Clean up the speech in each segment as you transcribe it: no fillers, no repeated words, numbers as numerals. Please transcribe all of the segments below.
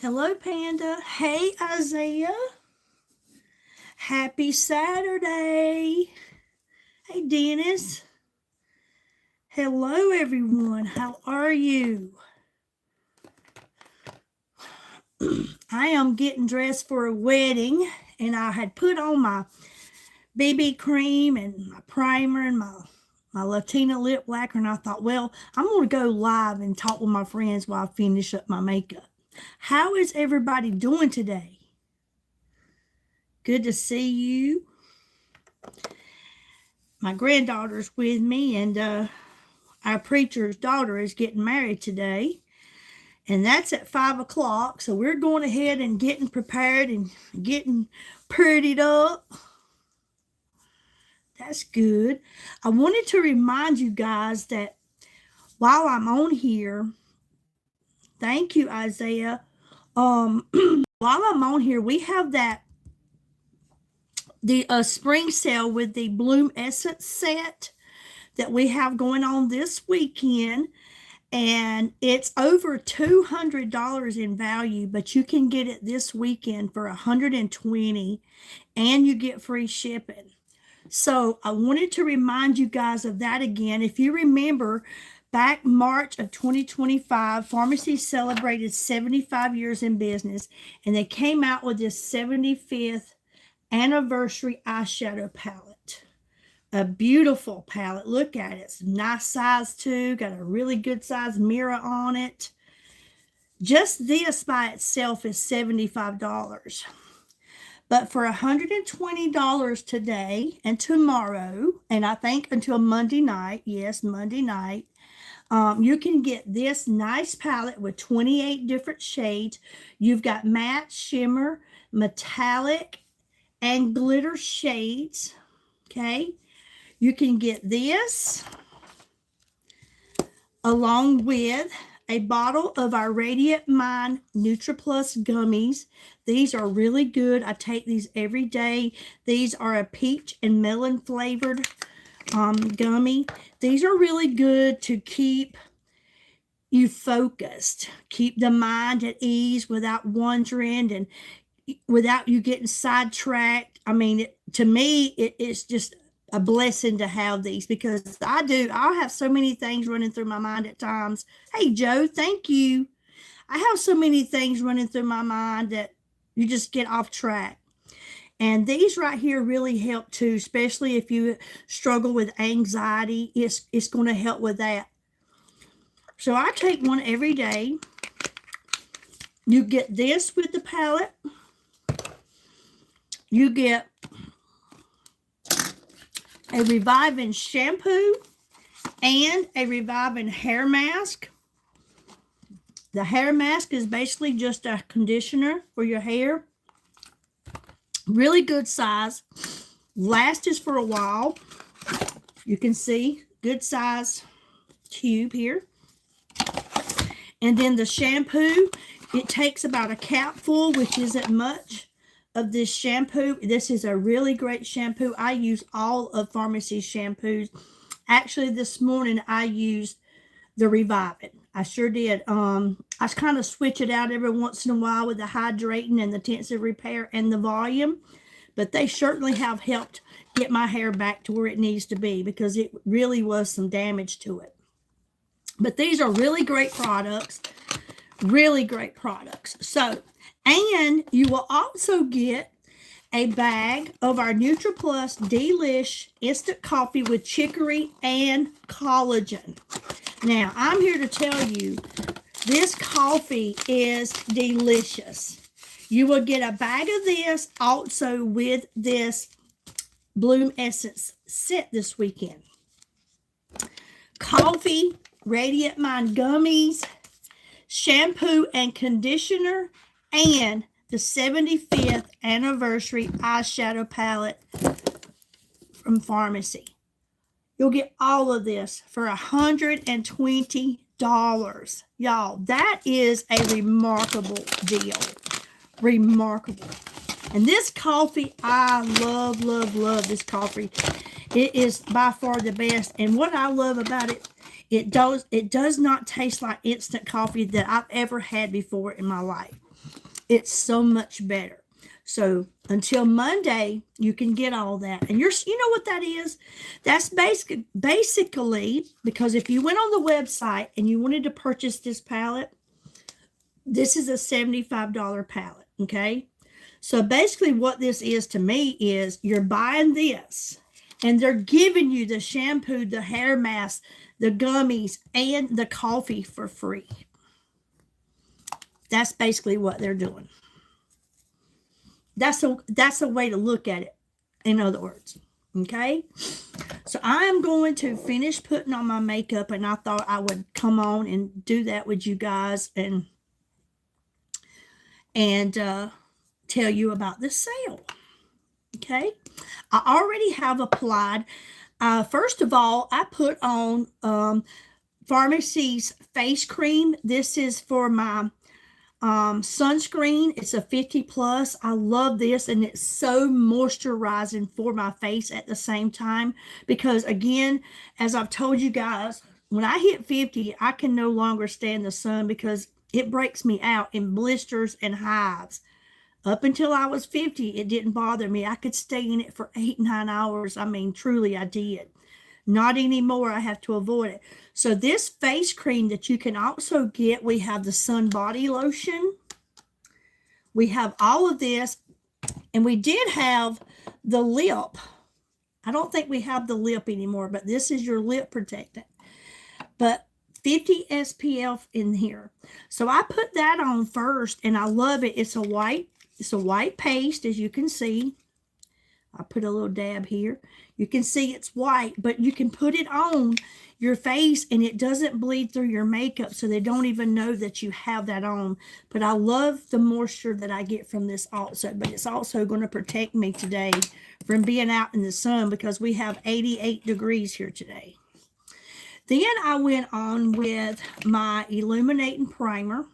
Hello, Panda. Hey, Isaiah. Happy Saturday. Hey, Dennis. Hello, everyone. How are you? I am getting dressed for a wedding, and I had put on my BB cream and my primer and my Latina lip lacquer, and I thought, well, I'm going to go live and talk with my friends while I finish up my makeup. How is everybody doing today? Good to see you. My granddaughter's with me, and our preacher's daughter is getting married today, and that's at 5 o'clock. So we're going ahead and getting prepared and getting prettied up. That's good. I wanted to remind you guys that while I'm on here, thank you, Isaiah. While I'm on here, we have the spring sale with the Bloom Essence set that we have going on this weekend, and it's over $200 in value, but you can get it this weekend for $120, and you get free shipping. So I wanted to remind you guys of that again. If you remember, back March of 2025, Pharmacy celebrated 75 years in business, and they came out with this 75th anniversary eyeshadow palette. A beautiful palette. Look at it. It's a nice size too. Got a really good size mirror on it. Just this by itself is $75. But for $120 today and tomorrow, and I think until Monday night, yes, Monday night, you can get this nice palette with 28 different shades. You've got matte, shimmer, metallic, and glitter shades. Okay. You can get this along with a bottle of our Radiant Mind NutriPlus gummies. These are really good. I take these every day. These are a peach and melon flavored gummy. These are really good to keep you focused, keep the mind at ease without wandering and without you getting sidetracked. I mean, to me, it's just a blessing to have these, because I'll have so many things running through my mind at times. Hey, Joe, thank you. I have so many things running through my mind that you just get off track. And these right here really help too, especially if you struggle with anxiety. It's going to help with that. So I take one every day. You get this with the palette. You get a reviving shampoo and a reviving hair mask. The hair mask is basically just a conditioner for your hair. Really good size. Lasts for a while. You can see good size tube here. And then the shampoo, it takes about a capful, which isn't much, of this shampoo. This is a really great shampoo. I use all of Pharmacy's shampoos. Actually, this morning I used the Reviving. I sure did. I kind of switch it out every once in a while with the hydrating and the intensive repair and the volume, but they certainly have helped get my hair back to where it needs to be, because it really was some damage to it. But these are really great products. Really great products. So, and you will also get a bag of our NutriPlus Delish instant coffee with chicory and collagen. Now, I'm here to tell you, this coffee is delicious. You will get a bag of this also with this Bloom Essence set this weekend. Coffee, Radiant Mind gummies, shampoo and conditioner, and the 75th anniversary eyeshadow palette from Pharmacy. You'll get all of this for $120. Y'all, that is a remarkable deal. Remarkable. And this coffee, I love, love, love this coffee. It is by far the best. And what I love about it, it does not taste like instant coffee that I've ever had before in my life. It's so much better. So until Monday, you can get all that. And you know what that is? That's basically because if you went on the website and you wanted to purchase this palette, this is a $75 palette. Okay. So basically what this is to me is you're buying this and they're giving you the shampoo, the hair mask, the gummies, and the coffee for free. That's basically what they're doing. That's a way to look at it, in other words. Okay? So I'm going to finish putting on my makeup, and I thought I would come on and do that with you guys and tell you about this sale. Okay? I already have applied. First of all, I put on Pharmacy's face cream. This is for my sunscreen. It's a 50 plus. I love this, and it's so moisturizing for my face at the same time, because again, as I've told you guys, when I hit 50, I can no longer stand the sun because it breaks me out in blisters and hives. Up until I was 50, it didn't bother me. I could stay in it for 8-9 hours. I mean, truly I did. Not anymore. I have to avoid it. So this face cream that you can also get, we have the sun body lotion. We have all of this. And we did have the lip. I don't think we have the lip anymore, but this is your lip protectant. But 50 SPF in here. So I put that on first, and I love it. It's a white paste, as you can see. I put a little dab here. You can see it's white, but you can put it on your face and it doesn't bleed through your makeup, so they don't even know that you have that on. But I love the moisture that I get from this also, but it's also going to protect me today from being out in the sun because we have 88 degrees here today. Then I went on with my illuminating primer.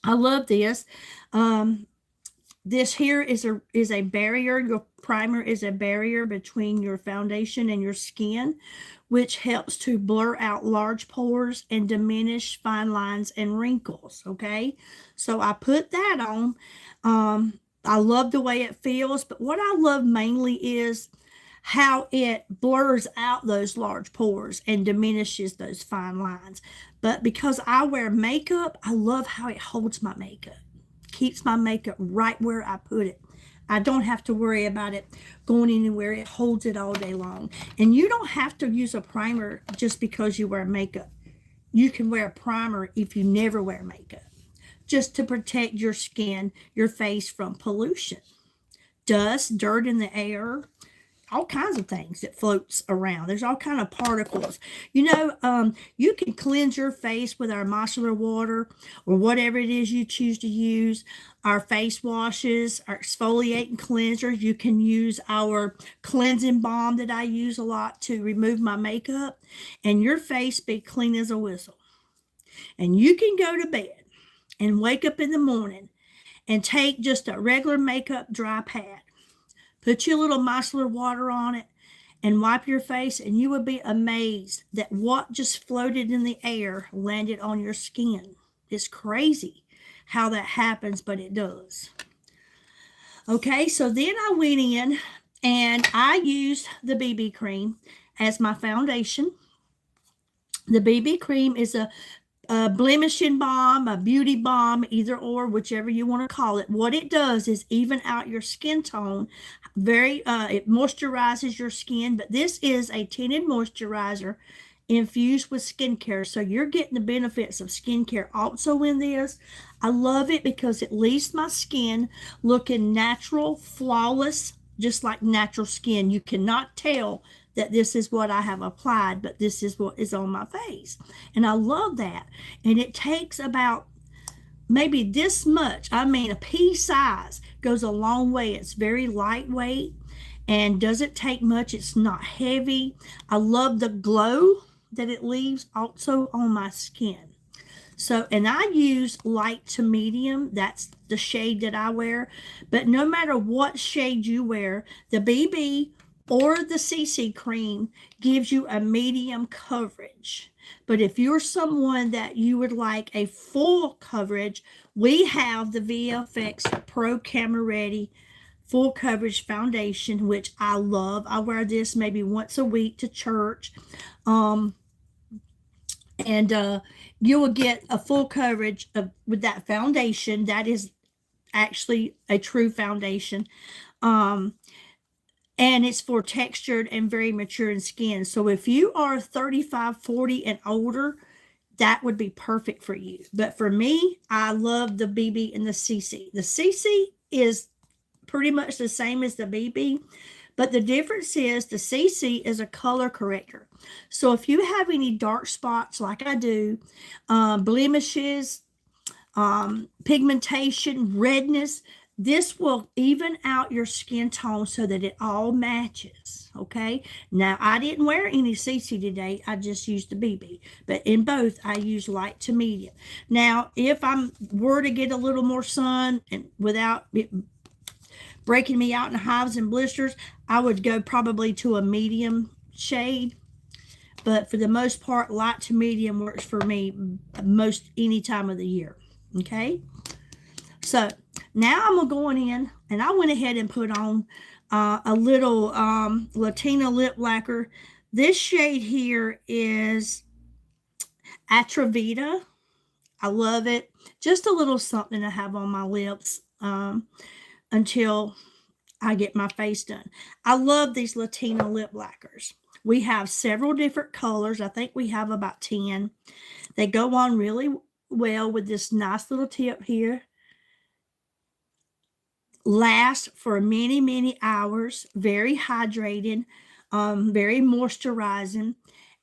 I love this. This here is a barrier. Your primer is a barrier between your foundation and your skin, which helps to blur out large pores and diminish fine lines and wrinkles. Okay, so I put that on. I love the way it feels, but what I love mainly is how it blurs out those large pores and diminishes those fine lines. But because I wear makeup, I love how it holds my makeup. Keeps my makeup right where I put it. I don't have to worry about it going anywhere. It holds it all day long. And you don't have to use a primer just because you wear makeup. You can wear a primer if you never wear makeup, just to protect your skin, your face from pollution, dust, dirt in the air, all kinds of things that floats around. There's all kind of particles. You know, you can cleanse your face with our micellar water or whatever it is you choose to use. Our face washes, our exfoliating cleansers. You can use our cleansing balm that I use a lot to remove my makeup, and your face be clean as a whistle. And you can go to bed and wake up in the morning and take just a regular makeup dry pad. Put your little micellar water on it and wipe your face, and you would be amazed that what just floated in the air landed on your skin. It's crazy how that happens, but it does. Okay, so then I went in and I used the BB cream as my foundation. The BB cream is a blemishing balm, a beauty balm, either or, whichever you want to call it. What it does is even out your skin tone. It moisturizes your skin, but this is a tinted moisturizer infused with skincare. So you're getting the benefits of skincare also in this. I love it because it leaves my skin looking natural, flawless, just like natural skin. You cannot tell that this is what I have applied, but this is what is on my face. And I love that. And it takes about maybe this much. I mean, a pea size goes a long way. It's very lightweight and doesn't take much. It's not heavy. I love the glow that it leaves also on my skin. So, and I use light to medium. That's the shade that I wear. But no matter what shade you wear, the BB or the CC cream gives you a medium coverage. But if you're someone that you would like a full coverage, we have the VFX Pro Camera Ready full coverage foundation, which I love. I wear this maybe once a week to church. Um, and you will get a full coverage with that foundation. That is actually a true foundation. Um, and it's for textured and very mature skin. So if you are 35, 40 and older, that would be perfect for you. But for me, I love the BB and the CC. The CC is pretty much the same as the BB, but the difference is the CC is a color corrector. So if you have any dark spots like I do, blemishes, pigmentation, redness, this will even out your skin tone so that it all matches. Okay. Now, I didn't wear any CC today. I just used the BB. But in both, I use light to medium. Now, if I were to get a little more sun and without it breaking me out in hives and blisters, I would go probably to a medium shade. But for the most part, light to medium works for me most any time of the year. Okay. So now I'm going in, and I went ahead and put on a little Latina lip lacquer. This shade here is Atravita. I love it. Just a little something to have on my lips until I get my face done. I love these Latina lip lacquers. We have several different colors. I think we have about 10. They go on really well with this nice little tip here. Last for many, many hours. Very hydrated, very moisturizing.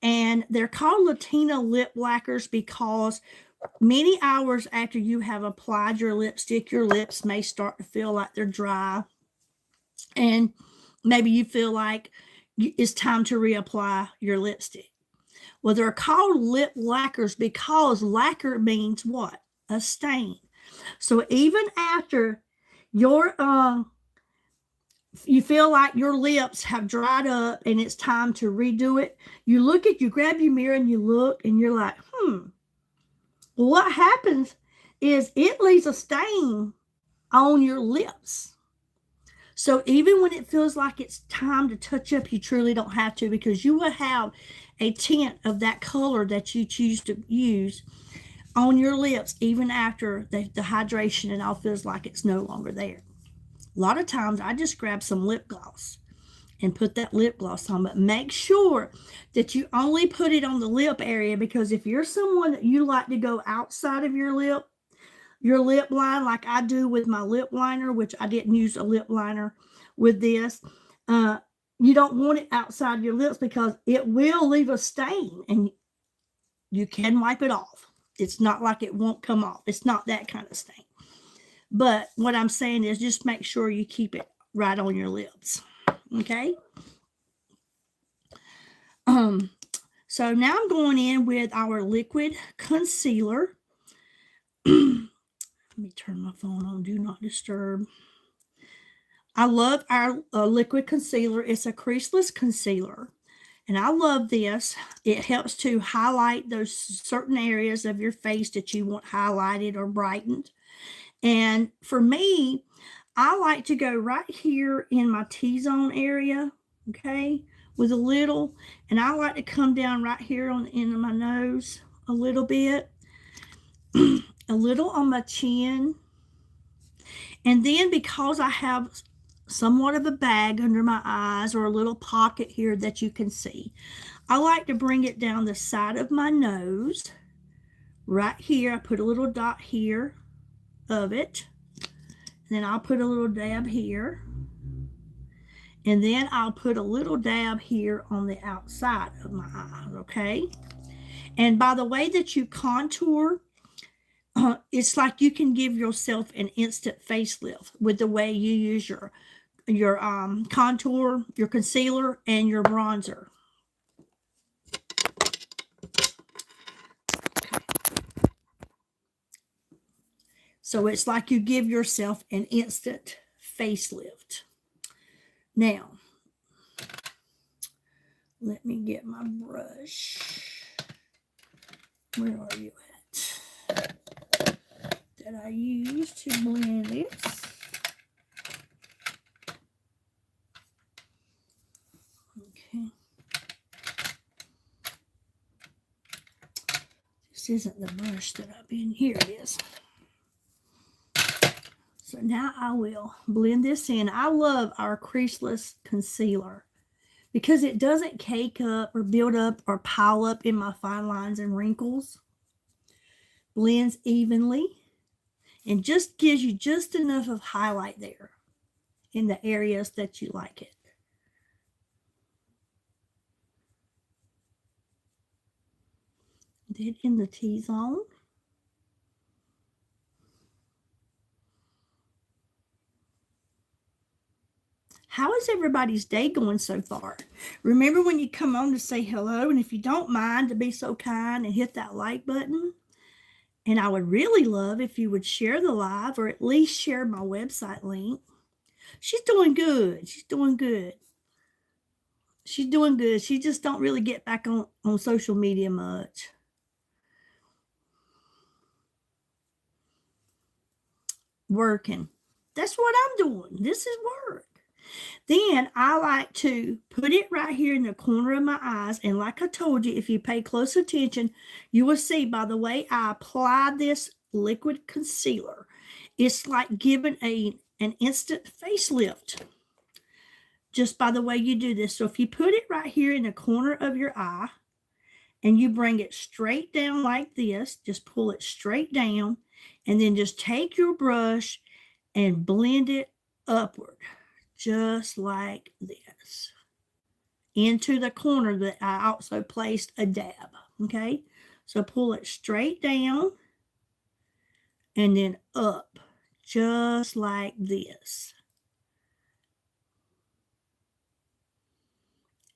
And they're called Latina lip lacquers because many hours after you have applied your lipstick, your lips may start to feel like they're dry. And maybe you feel like it's time to reapply your lipstick. Well, they're called lip lacquers because lacquer means what? A stain. So even after your you feel like your lips have dried up and it's time to redo it, you grab your mirror and you look and you're like, well, what happens is it leaves a stain on your lips. So even when it feels like it's time to touch up, you truly don't have to, because you will have a tint of that color that you choose to use on your lips even after the hydration and all feels like it's no longer there. A lot of times I just grab some lip gloss and put that lip gloss on, but make sure that you only put it on the lip area, because if you're someone that you like to go outside of your lip line, like I do with my lip liner, which I didn't use a lip liner with this, you don't want it outside your lips because it will leave a stain and you can wipe it off. It's not like it won't come off. It's not that kind of stain. But what I'm saying is just make sure you keep it right on your lips. Okay. So now I'm going in with our liquid concealer. Let me turn my phone on Do Not Disturb. I love our liquid concealer. It's a creaseless concealer. And I love this. It helps to highlight those certain areas of your face that you want highlighted or brightened. And for me, I like to go right here in my T-zone area, okay, with a little. And I like to come down right here on the end of my nose a little bit. A little on my chin. And then because I have somewhat of a bag under my eyes or a little pocket here that you can see, I like to bring it down the side of my nose right here. I put a little dot here of it. And then I'll put a little dab here. And then I'll put a little dab here on the outside of my eye, okay? And by the way that you contour, it's like you can give yourself an instant facelift with the way you use your contour, your concealer, and your bronzer. So it's like you give yourself an instant facelift. Now, let me get my brush. Where are you at? That I use to blend this. Okay. This isn't the brush that I've been. Here it is. So now I will blend this in. I love our creaseless concealer because it doesn't cake up or build up or pile up in my fine lines and wrinkles. Blends evenly and just gives you just enough of highlight there in the areas that you like it. Then in the T-zone. How is everybody's day going so far? Remember when you come on to say hello, and if you don't mind to be so kind and hit that like button. And I would really love if you would share the live or at least share my website link. She's doing good. She's doing good. She's doing good. She just don't really get back on social media much. Working. That's what I'm doing. This is work. Then I like to put it right here in the corner of my eyes. And like I told you, if you pay close attention, you will see by the way I apply this liquid concealer, it's like giving an instant facelift just by the way you do this. So if you put it right here in the corner of your eye and you bring it straight down like this, just pull it straight down and then just take your brush and blend it upward. Just like this into the corner that I also placed a dab. Okay, so pull it straight down and then up just like this.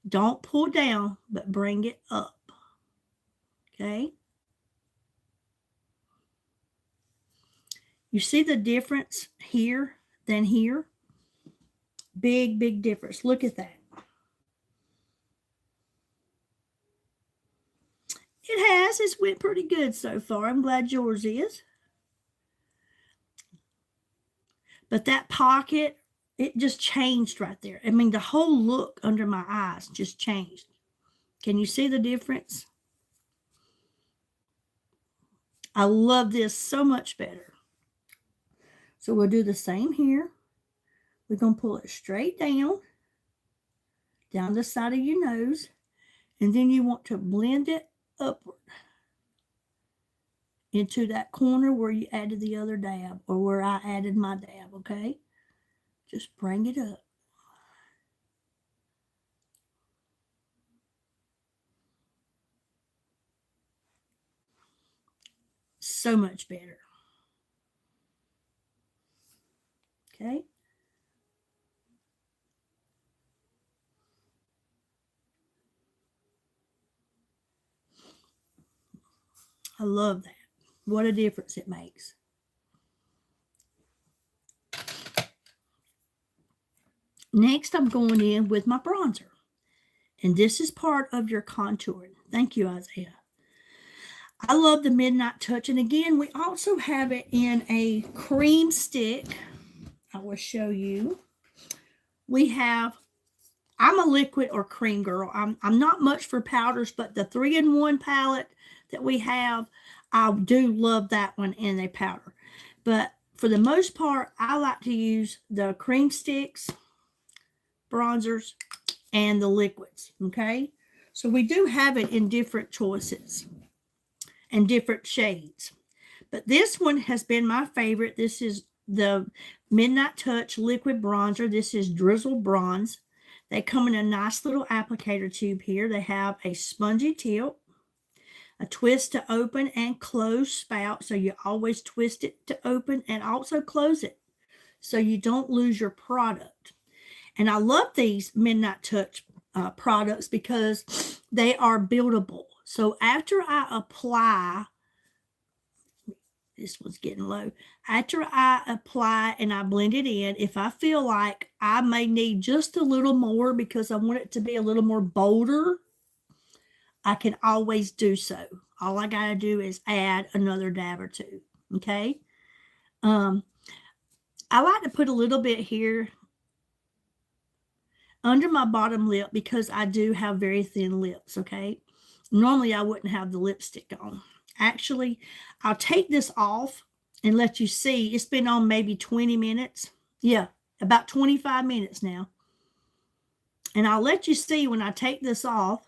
Don't pull down, but bring it up. Okay, you see the difference here than here? Big difference. Look at that. It has. It's went pretty good so far. I'm glad yours is. But that pocket, it just changed right there. I mean, the whole look under my eyes just changed. Can you see the difference? I love this so much better. So we'll do the same here. We're going to pull it straight down the side of your nose, and then you want to blend it upward into that corner where you added the other dab or where I added my dab, okay? Just bring it up. So much better. Okay? I love that. What a difference it makes. Next, I'm going in with my bronzer. And this is part of your contouring. Thank you, Isaiah. I love the Midnight Touch. And again, we also have it in a cream stick. I will show you. We have, I'm a liquid or cream girl. I'm not much for powders, but the 3-in-1 palette that we have, I do love that one in a powder. But for the most part, I like to use the cream sticks, bronzers, and the liquids, okay? So we do have it in different choices and different shades. But this one has been my favorite. This is the Midnight Touch Liquid Bronzer. This is Drizzle Bronze. They come in a nice little applicator tube here. They have a spongy tip, a twist to open and close spout, so you always twist it to open and also close it so you don't lose your product. And I love these Midnight Touch products because they are buildable. So after I apply, this one's getting low. After I apply and I blend it in, if I feel like I may need just a little more because I want it to be a little more bolder, I can always do so. All I got to do is add another dab or two. Okay. I like to put a little bit here under my bottom lip because I do have very thin lips. Okay. Normally I wouldn't have the lipstick on. Actually, I'll take this off and let you see. It's been on maybe 20 minutes. Yeah, about 25 minutes now. And I'll let you see when I take this off.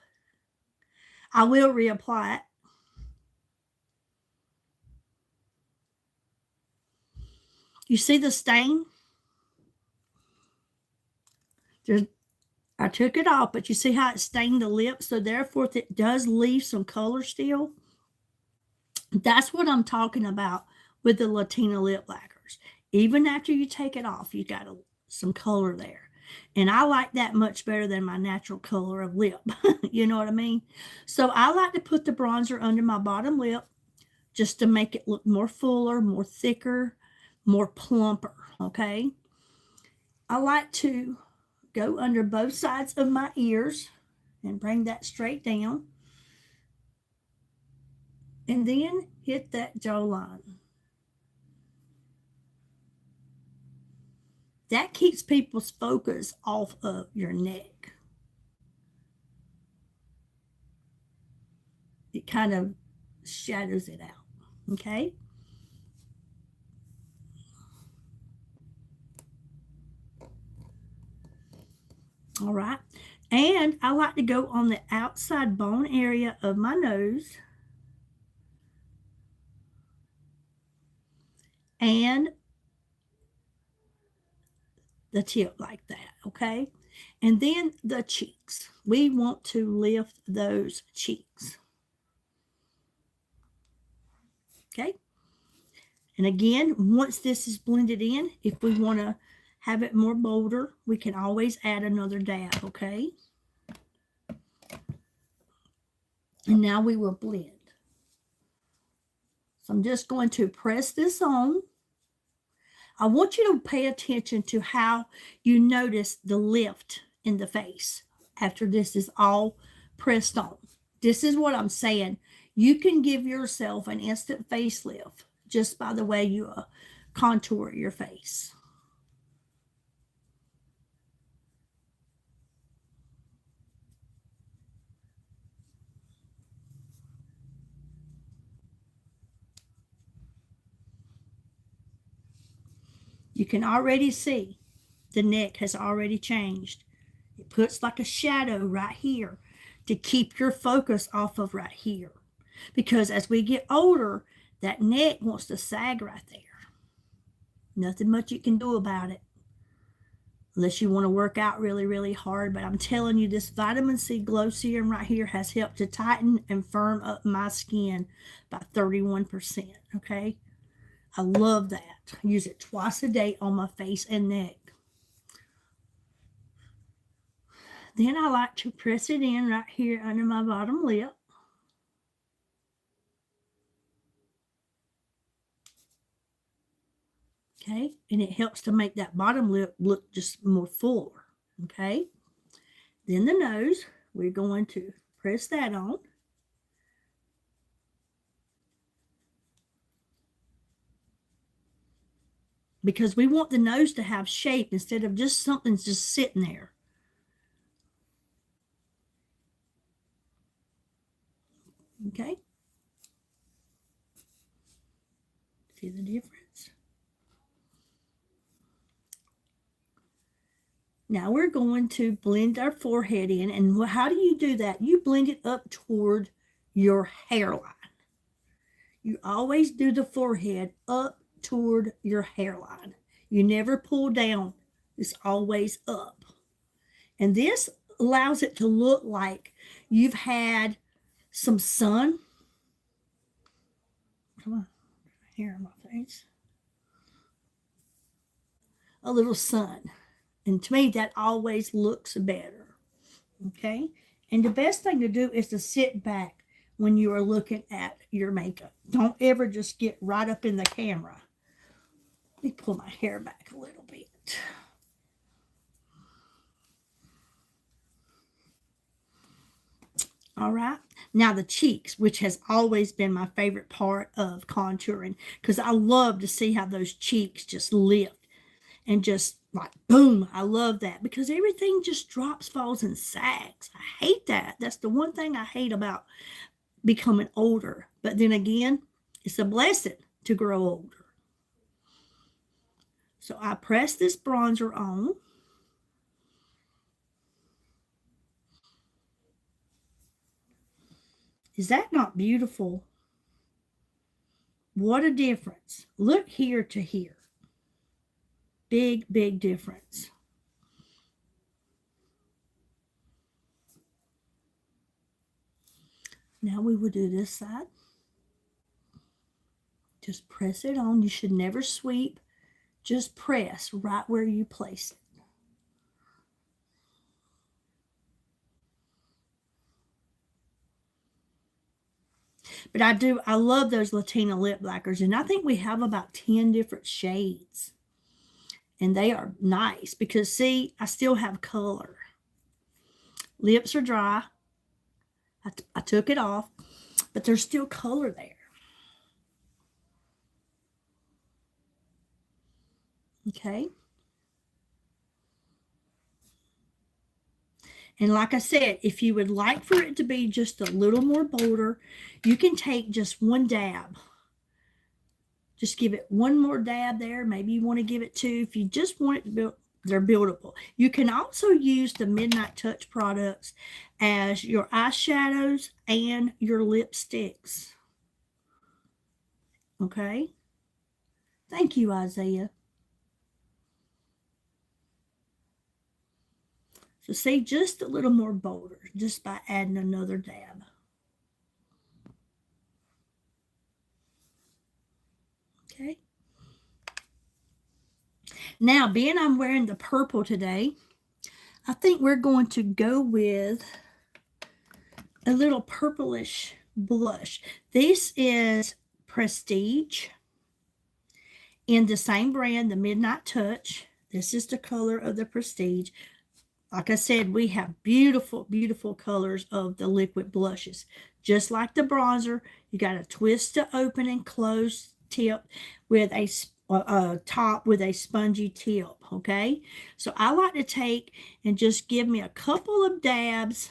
I will reapply it. You see the stain? I took it off, but you see how it stained the lips? So therefore, it does leave some color still. That's what I'm talking about with the Latina lip lacquers. Even after you take it off, you got some color there. And I like that much better than my natural color of lip. You know what I mean? So I like to put the bronzer under my bottom lip just to make it look more fuller, more thicker, more plumper, okay? I like to go under both sides of my ears and bring that straight down. And then hit that jawline. That keeps people's focus off of your neck. It kind of shadows it out, okay? All right. And I like to go on the outside bone area of my nose and the tip like that, okay? And then the cheeks. We want to lift those cheeks. Okay? And again, once this is blended in, if we want to have it more bolder, we can always add another dab, okay? And now we will blend. So I'm just going to press this on. I want you to pay attention to how you notice the lift in the face after this is all pressed on. This is what I'm saying. You can give yourself an instant facelift just by the way you contour your face. You can already see the neck has already changed. It puts like a shadow right here to keep your focus off of right here. Because as we get older, that neck wants to sag right there. Nothing much you can do about it. Unless you want to work out really, really hard. But I'm telling you, this vitamin C glow serum right here has helped to tighten and firm up my skin by 31%. Okay? I love that. I use it twice a day on my face and neck. Then I like to press it in right here under my bottom lip. Okay, and it helps to make that bottom lip look just more fuller. Okay, then the nose, we're going to press that on. Because we want the nose to have shape instead of just something just sitting there. Okay. See the difference? Now we're going to blend our forehead in. And how do you do that? You blend it up toward your hairline. You always do the forehead up toward your hairline. You never pull down. It's always up. And this allows it to look like you've had some sun. Come on, hair on my face. A little sun. And to me, that always looks better. Okay? And the best thing to do is to sit back when you are looking at your makeup. Don't ever just get right up in the camera. Let me pull my hair back a little bit. All right. Now the cheeks, which has always been my favorite part of contouring, because I love to see how those cheeks just lift and just like boom. I love that because everything just drops, falls, and sags. I hate that. That's the one thing I hate about becoming older. But then again, it's a blessing to grow older. So I press this bronzer on. Is that not beautiful? What a difference. Look here to here. Big, big difference. Now we will do this side. Just press it on. You should never sweep. Just press right where you place it. But I love those Latina lip blackers, and I think we have about 10 different shades. And they are nice because, see, I still have color. Lips are dry. I took it off, but there's still color there. Okay. And like I said, if you would like for it to be just a little more bolder, you can take just one dab. Just give it one more dab there. Maybe you want to give it two. If you just want it to build, they're buildable. You can also use the Midnight Touch products as your eyeshadows and your lipsticks. Okay. Thank you, Isaiah. So see, just a little more bolder just by adding another dab. Okay. Now, being I'm wearing the purple today, I think we're going to go with a little purplish blush. This is Prestige in the same brand, the Midnight Touch. This is the color of the Prestige. Like I said, we have beautiful, beautiful colors of the liquid blushes. Just like the bronzer, you got a twist to open and close tip with a top with a spongy tip, okay? So I like to take and just give me a couple of dabs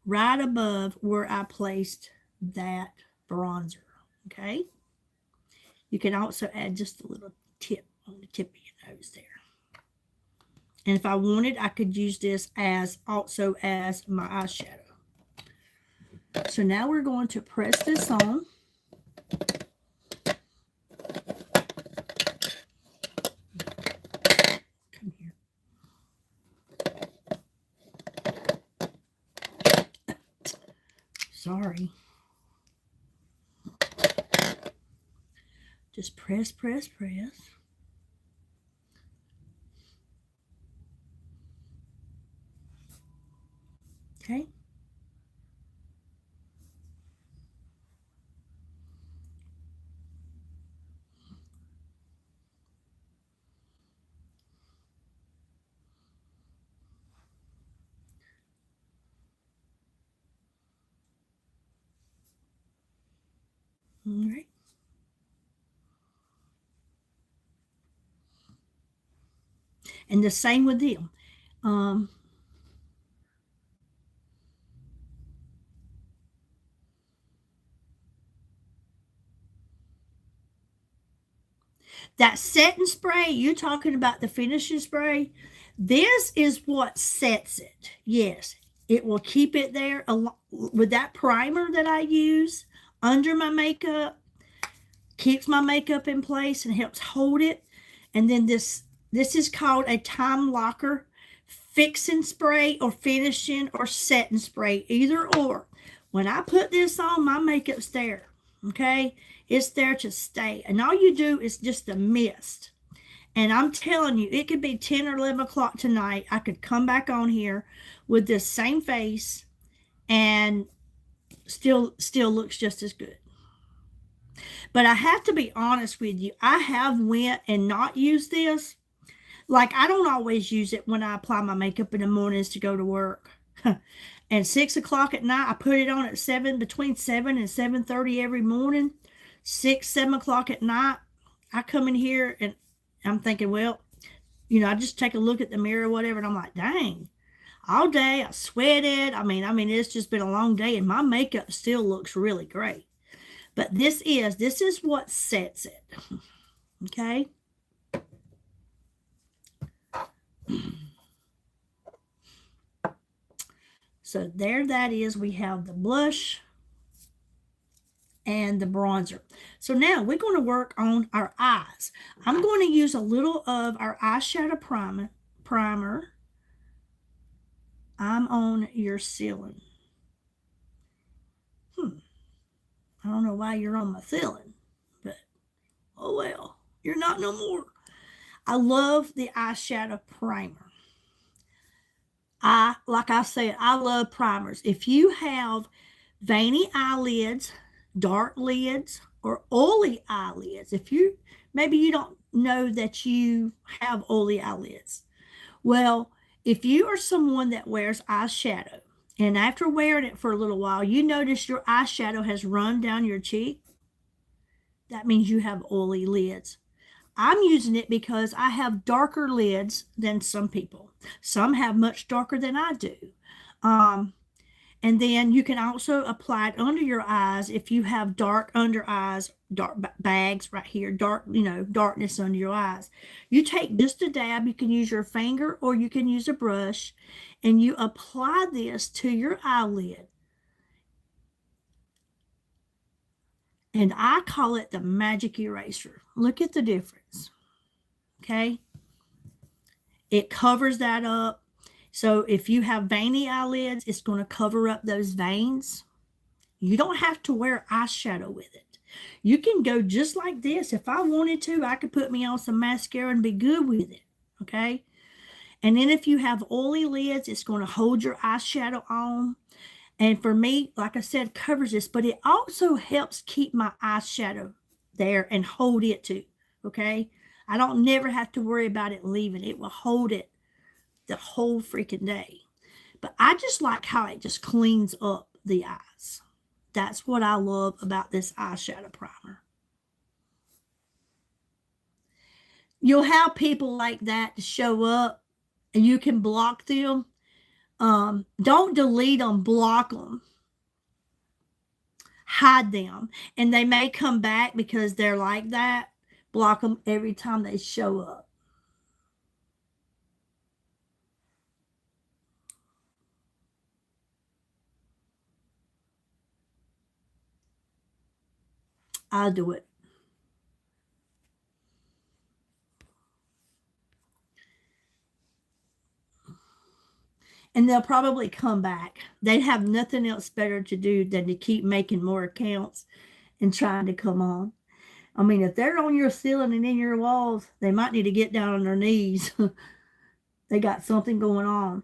right above where I placed that bronzer, okay? You can also add just a little tip on the tip of your nose there. And if I wanted, I could use this also as my eyeshadow. So now we're going to press this on. Come here. Sorry. Just press, press, press. Okay. All right. And the same with them. That setting spray, you're talking about the finishing spray. This is what sets it. Yes, it will keep it there with that primer that I use under my makeup. Keeps my makeup in place and helps hold it. And then this is called a time locker fixing spray or finishing or setting spray, either or. When I put this on, my makeup's there. Okay, it's there to stay, and all you do is just a mist. And I'm telling you, it could be 10 or 11 o'clock tonight. I could come back on here with this same face and still looks just as good. But I have to be honest with you, I have went and not used this. Like, I don't always use it when I apply my makeup in the mornings to go to work. And 6 o'clock at night, I put it on at 7, between 7 and 7:30 every morning. 6, 7 o'clock at night, I come in here and I'm thinking, well, I just take a look at the mirror or whatever, and I'm like, dang, all day I sweated. It's just been a long day, and my makeup still looks really great. But this is what sets it. Okay. So there that is. We have the blush and the bronzer. So now we're going to work on our eyes. I'm going to use a little of our eyeshadow primer. I'm on your ceiling. I don't know why you're on my ceiling, but oh well, you're not no more. I love the eyeshadow primer. Like I said, I love primers. If you have veiny eyelids, dark lids, or oily eyelids, maybe you don't know that you have oily eyelids. Well, if you are someone that wears eyeshadow, and after wearing it for a little while, you notice your eyeshadow has run down your cheek, that means you have oily lids. I'm using it because I have darker lids than some people. Some have much darker than I do. And then you can also apply it under your eyes if you have dark under eyes, dark bags right here, darkness under your eyes. You take just a dab, you can use your finger or you can use a brush, and you apply this to your eyelid. And I call it the magic eraser. Look at the difference. Okay? It covers that up. So if you have veiny eyelids, it's going to cover up those veins. You don't have to wear eyeshadow with it. You can go just like this. If I wanted to, I could put me on some mascara and be good with it. Okay? And then if you have oily lids, it's going to hold your eyeshadow on. And for me, like I said, covers this, but it also helps keep my eyeshadow there and hold it too. Okay? I don't never have to worry about it leaving. It will hold it the whole freaking day. But I just like how it just cleans up the eyes. That's what I love about this eyeshadow primer. You'll have people like that to show up and you can block them. Don't delete them, block them. Hide them. And they may come back because they're like that. Block them every time they show up. I'll do it. And they'll probably come back. They'd have nothing else better to do than to keep making more accounts and trying to come on. If they're on your ceiling and in your walls, they might need to get down on their knees. They got something going on.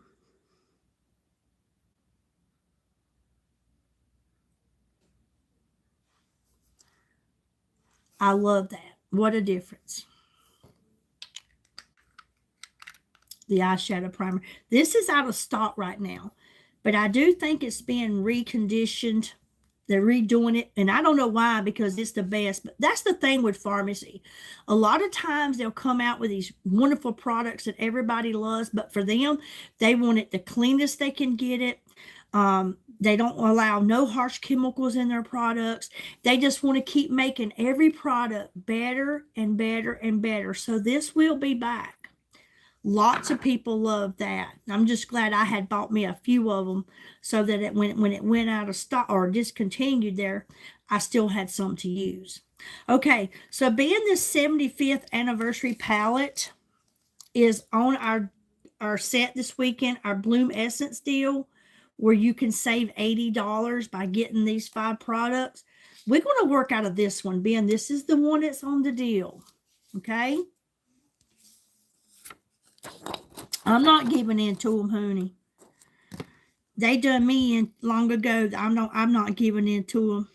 I love that. What a difference. The eyeshadow primer. This is out of stock right now, but I do think it's being reconditioned. They're redoing it, and I don't know why, because it's the best. But that's the thing with pharmacy. A lot of times they'll come out with these wonderful products that everybody loves, but for them, they want it the cleanest they can get it. They don't allow no harsh chemicals in their products. They just want to keep making every product better and better and better. So this will be back. Lots of people love that. I'm just glad I had bought me a few of them so that when it went out of stock or discontinued there, I still had some to use. Okay, so being this 75th anniversary palette is on our set this weekend, our Bloom Essence deal, where you can save $80 by getting these 5 products. We're going to work out of this one, being this is the one that's on the deal. Okay? I'm not giving in to them, honey. They done me in long ago. I'm not giving in to them.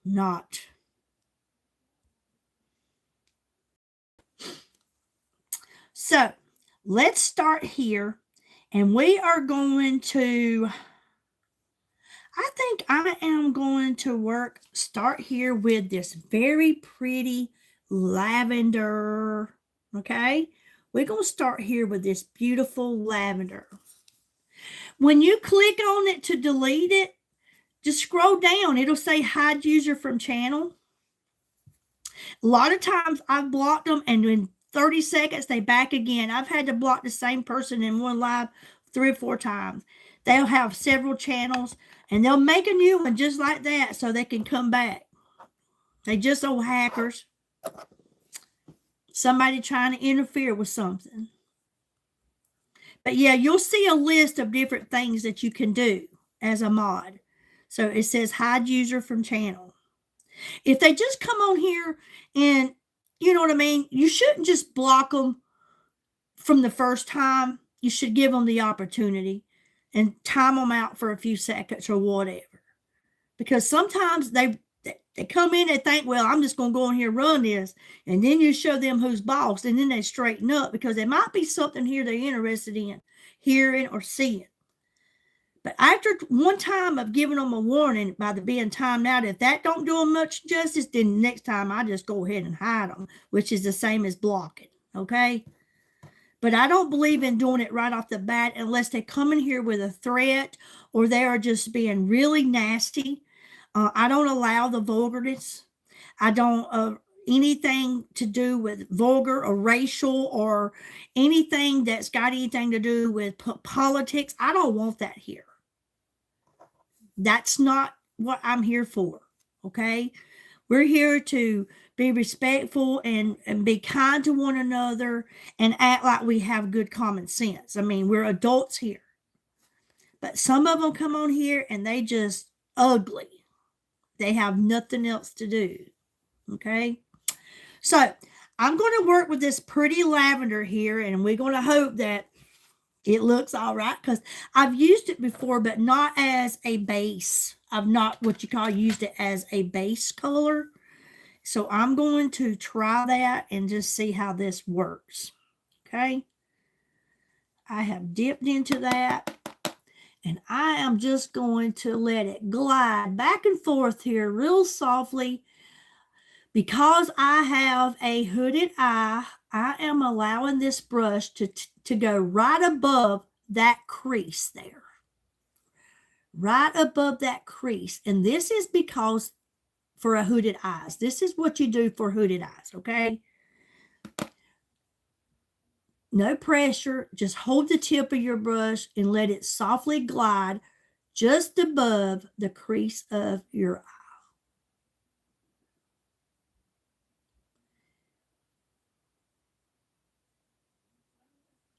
Not. So let's start here, and we are going to, I think I am going to start here with this very pretty lavender, okay? We're going to start here with this beautiful lavender. When you click on it to delete it, just scroll down. It'll say hide user from channel. A lot of times I've blocked them, and in 30 seconds they back again. I've had to block the same person in one live 3 or 4 times. They'll have several channels, and they'll make a new one just like that so they can come back. They just old hackers. Somebody trying to interfere with something. But yeah, you'll see a list of different things that you can do as a mod. So it says hide user from channel. If they just come on here and, you know what I mean, you shouldn't just block them from the first time. You should give them the opportunity and time them out for a few seconds or whatever. Because sometimes they come in and think, well, I'm just going to go in here and run this. And then you show them who's boss, and then they straighten up because there might be something here they're interested in hearing or seeing. But after one time of giving them a warning by the being timed out, if that don't do them much justice, then next time I just go ahead and hide them, which is the same as blocking, okay? But I don't believe in doing it right off the bat unless they come in here with a threat or they are just being really nasty. I don't allow the vulgarness. I don't anything to do with vulgar or racial or anything that's got anything to do with politics. I don't want that here. That's not what I'm here for, okay? We're here to be respectful and be kind to one another and act like we have good common sense. I mean, we're adults here. But some of them come on here and they just ugly. They have nothing else to do, okay? So I'm going to work with this pretty lavender here, and we're going to hope that it looks all right, because I've used it before, but not as a base. I've not what you call used it as a base color. So I'm going to try that and just see how this works. Okay. I have dipped into that, and I am just going to let it glide back and forth here real softly. Because I have a hooded eye, I am allowing this brush to go right above that crease there. Right above that crease. And this is because for a hooded eyes. This is what you do for hooded eyes, okay? No pressure. Just hold the tip of your brush and let it softly glide just above the crease of your eye.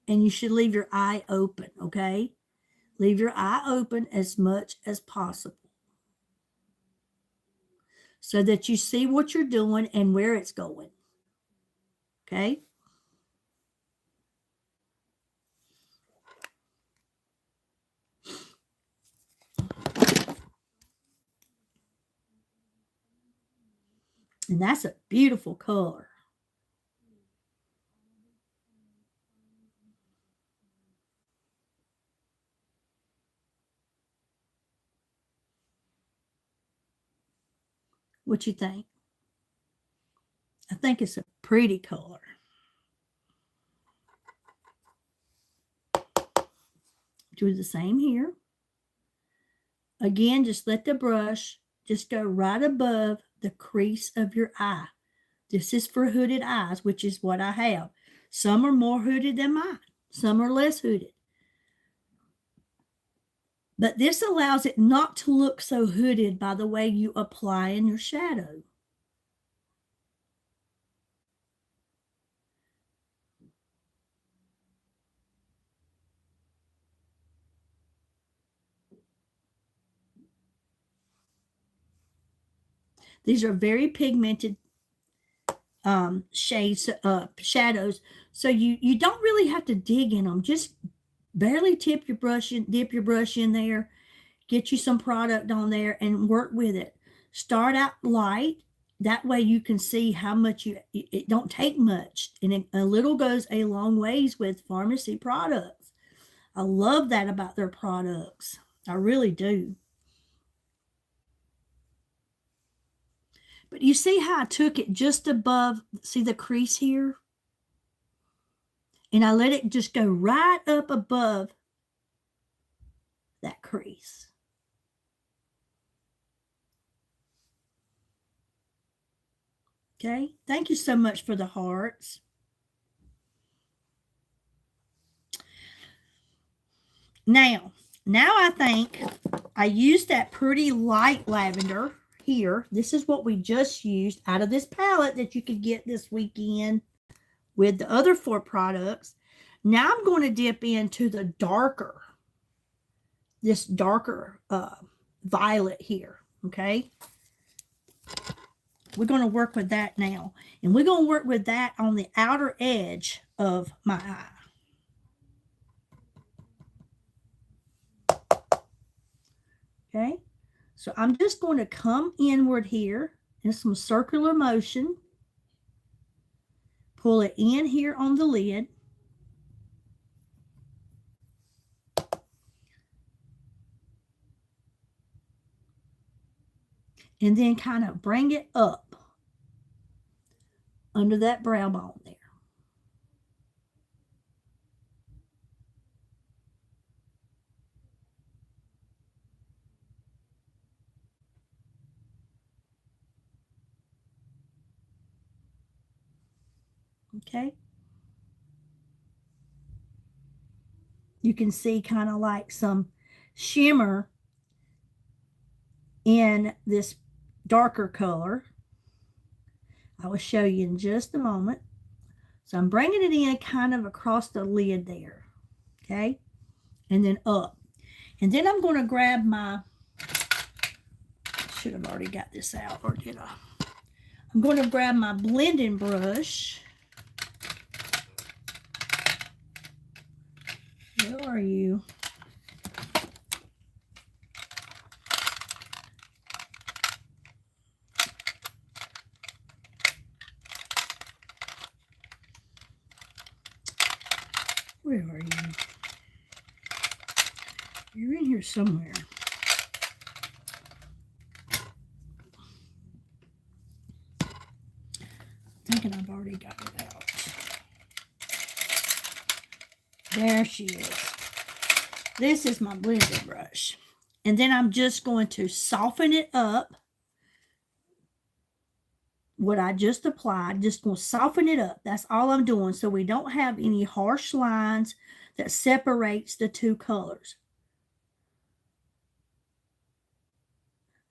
And you should leave your eye open, okay? Leave your eye open as much as possible so that you see what you're doing and where it's going, okay? And that's a beautiful color. What you think? I think it's a pretty color. Do the same here. Again, just let the brush just go right above the crease of your eye. This is for hooded eyes, which is what I have. Some are more hooded than mine. Some are less hooded. But this allows it not to look so hooded by the way you apply in your shadow. These are very pigmented shades, shadows. So you don't really have to dig in them. Just barely dip your brush in there, get you some product on there and work with it. Start out light that way you can see how much it don't take much, and a little goes a long ways with pharmacy products. I love that about their products. I really do. But you see how I took it just above, see the crease here? And I let it just go right up above that crease. Okay, thank you so much for the hearts. Now I think I used that pretty light lavender here. This is what we just used out of this palette that you could get this weekend with the other 4 products. Now I'm going to dip into the darker, this darker violet here, okay? We're going to work with that now. And we're going to work with that on the outer edge of my eye. Okay, so I'm just going to come inward here in some circular motion. Pull it in here on the lid. And then kind of bring it up under that brow bone there. Okay. You can see kind of like some shimmer in this darker color. I will show you in just a moment. So I'm bringing it in kind of across the lid there. Okay. And then up. And then I'm going to grab my, should have already got this out, or did I? I'm going to grab my blending brush. Where are you? Where are you? You're in here somewhere. Thinking I've already got it out. There she is. This is my blending brush. And then I'm just going to soften it up. What I just applied, just going to soften it up. That's all I'm doing, so we don't have any harsh lines that separates the 2 colors.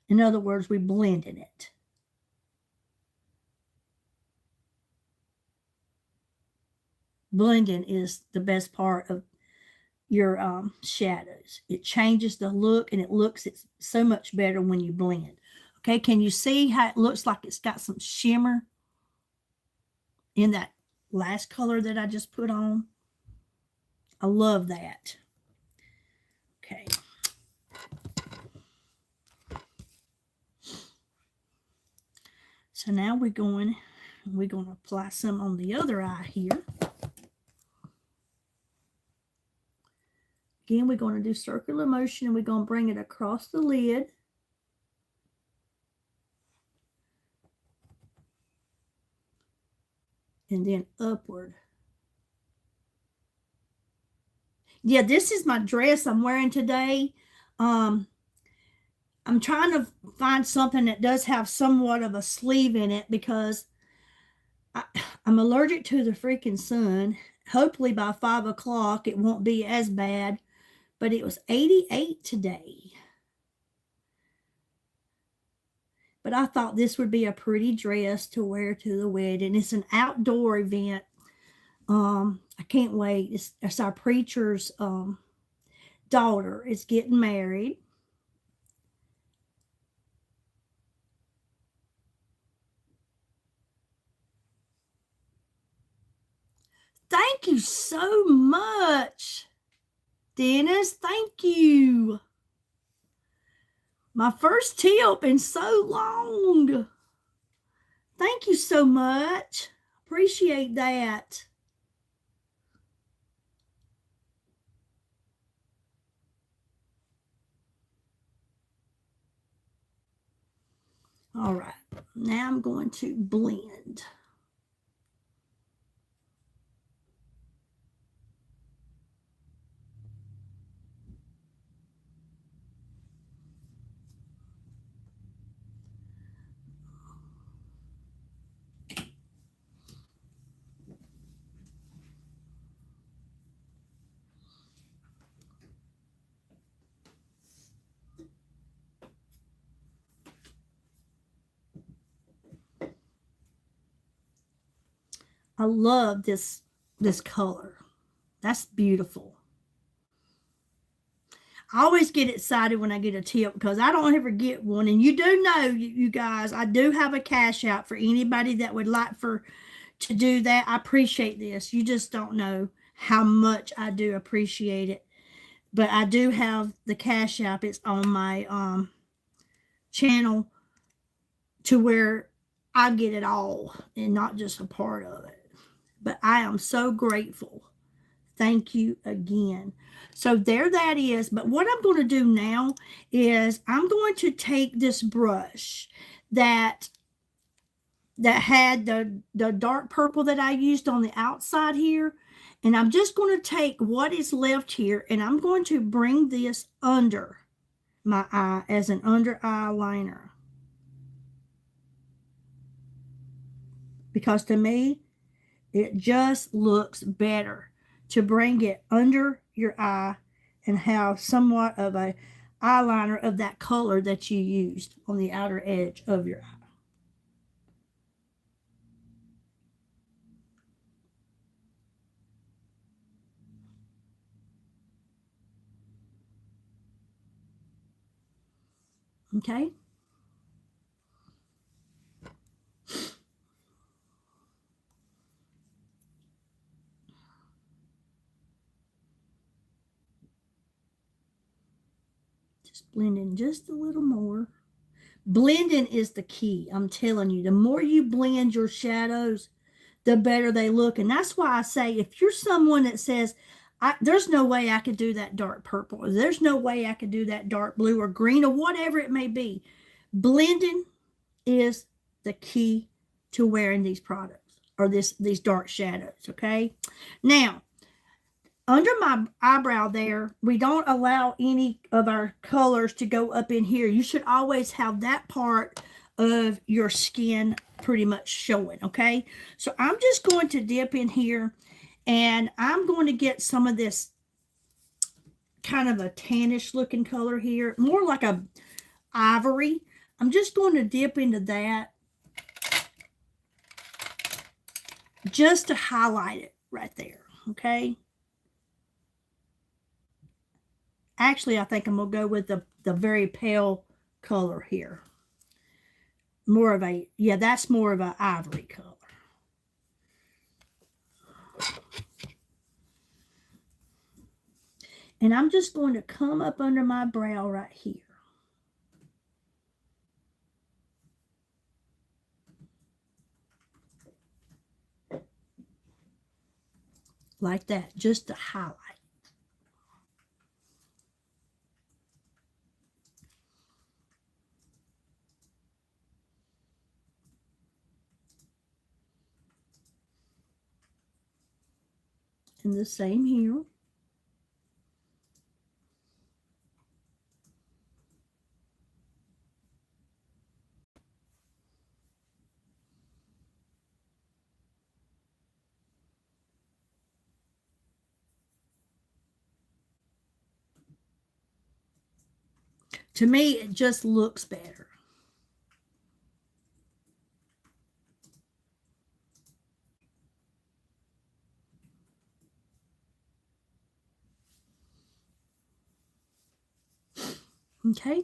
In other words, we blended it. Blending is the best part of your shadows. It changes the look, and it's so much better when you blend. Okay, can you see how it looks like it's got some shimmer in that last color that I just put on? I love that. Okay. So now we're going to apply some on the other eye here. Again, we're going to do circular motion, and we're going to bring it across the lid. And then upward. Yeah, this is my dress I'm wearing today. I'm trying to find something that does have somewhat of a sleeve in it, because I'm allergic to the freaking sun. Hopefully by 5 o'clock it won't be as bad. But it was 88 today. But I thought this would be a pretty dress to wear to the wedding. It's an outdoor event. I can't wait. It's our preacher's daughter is getting married. Thank you so much, Dennis. Thank you. My first tip in so long. Thank you so much. Appreciate that. All right, now I'm going to blend. I love this color. That's beautiful. I always get excited when I get a tip because I don't ever get one. And you do know, you guys, I do have a cash out for anybody that would like to do that. I appreciate this. You just don't know how much I do appreciate it. But I do have the cash app. It's on my channel to where I get it all and not just a part of it. But I am so grateful. Thank you again. So there that is. But what I'm going to do now is I'm going to take this brush that had the dark purple that I used on the outside here. And I'm just going to take what is left here and I'm going to bring this under my eye as an under eye liner. Because to me, it just looks better to bring it under your eye and have somewhat of a eyeliner of that color that you used on the outer edge of your eye. Okay. Just blend in just a little more. Blending is the key. I'm telling you, the more you blend your shadows, the better they look. And that's why I say, if you're someone that says, there's no way I could do that dark purple, or there's no way I could do that dark blue or green or whatever it may be, blending is the key to wearing these products or these dark shadows. Okay. Now, under my eyebrow there, we don't allow any of our colors to go up in here. You should always have that part of your skin pretty much showing, okay? So I'm just going to dip in here and I'm going to get some of this kind of a tannish looking color here, more like a ivory. I'm just going to dip into that just to highlight it right there, okay? Actually, I think I'm going to go with the very pale color here. More of a, yeah, that's more of an ivory color. And I'm just going to come up under my brow right here. Like that, just to highlight. And the same here. To me, it just looks better. Okay.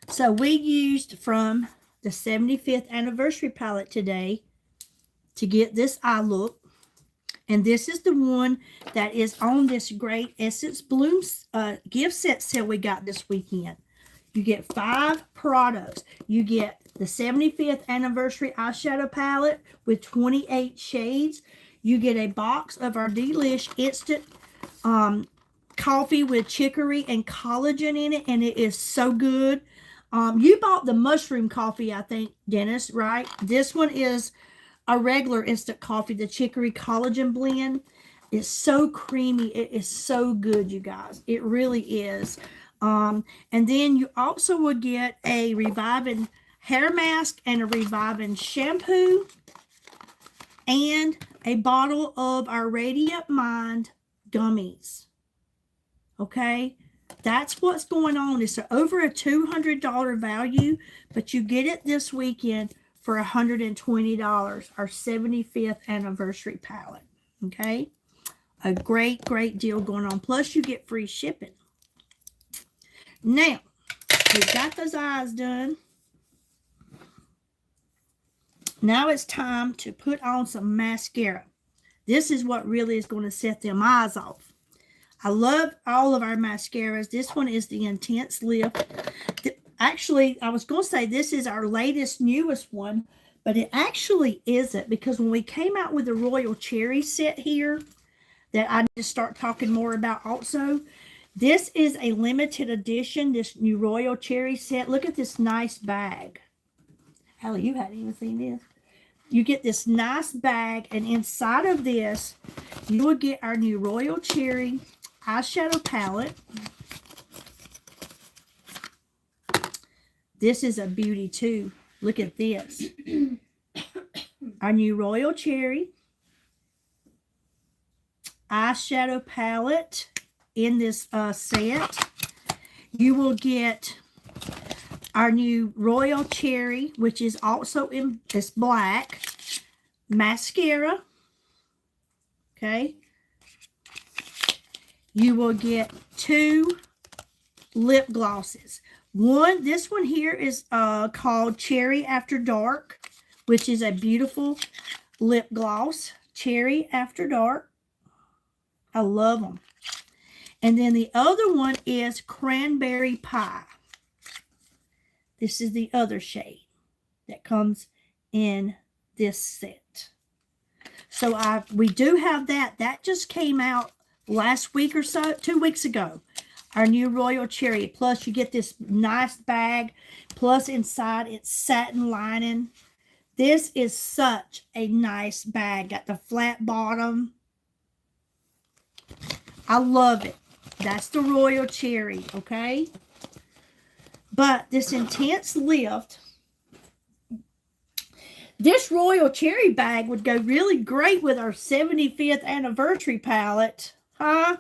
So we used from the 75th anniversary palette today to get this eye look. And this is the one that is on this great Essence Blooms gift set sale we got this weekend. You get 5 products. You get the 75th anniversary eyeshadow palette with 28 shades. You get a box of our Delish instant coffee with chicory and collagen in it, and it is so good. You bought the mushroom coffee, I think, Dennis, right? This one is a regular instant coffee. The chicory collagen blend is so creamy. It is so good, you guys. It really is. And then you also will get a reviving hair mask and a reviving shampoo and a bottle of our Radiant Mind gummies. Okay, that's what's going on. It's over a $200 value, but you get it this weekend for $120, our 75th anniversary palette. Okay, a great deal going on. Plus you get free shipping. Now we've got those eyes done. Now it's time to put on some mascara. This is what really is going to set them eyes off. I love all of our mascaras. This one is the Intense Lift. Actually, I was going to say this is our latest, newest one, but it actually isn't, because when we came out with the Royal Cherry set here, that I need to start talking more about also, this is a limited edition, this new Royal Cherry set. Look at this nice bag. Hallie, you hadn't even seen this. You get this nice bag, and inside of this, you will get our new Royal Cherry eyeshadow palette. This is a beauty too. Look at this. Our new Royal Cherry eyeshadow palette in this set. You will get our new Royal Cherry, which is also in this black, mascara. Okay. You will get 2 lip glosses. This one here is called Cherry After Dark, which is a beautiful lip gloss. Cherry After Dark. I love them. And then the other one is Cranberry Pie. This is the other shade that comes in this set. So we do have that. That just came out last week or so, 2 weeks ago. Our new Royal Cherry. Plus you get this nice bag. Plus inside it's satin lining. This is such a nice bag. Got the flat bottom. I love it. That's the Royal Cherry, okay? But this Intense Lift, this Royal Cherry bag would go really great with our 75th anniversary palette. Huh?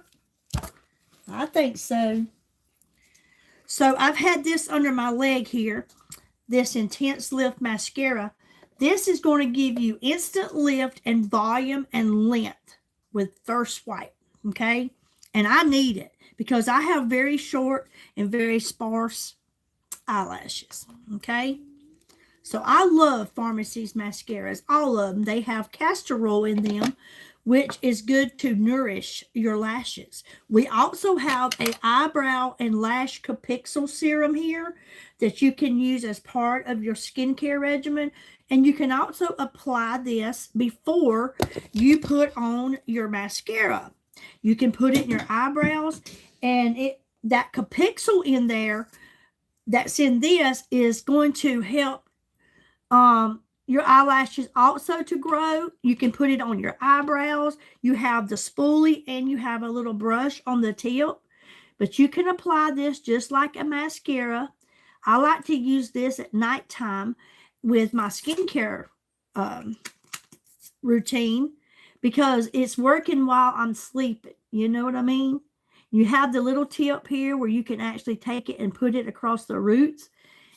I think so. So I've had this under my leg here, this Intense Lift mascara. This is going to give you instant lift and volume and length with first swipe, okay? And I need it because I have very short and very sparse eyelashes, okay? So I love Pharmacy's mascaras, all of them. They have castor oil in them, which is good to nourish your lashes. We also have a eyebrow and lash capixel serum here that you can use as part of your skincare regimen. And you can also apply this before you put on your mascara. You can put it in your eyebrows, and that capixel in there that's in this is going to help your eyelashes also to grow. You can put it on your eyebrows. You have the spoolie and you have a little brush on the tip, but you can apply this just like a mascara. I like to use this at nighttime with my skincare routine because it's working while I'm sleeping. You know what I mean? You have the little tip here where you can actually take it and put it across the roots.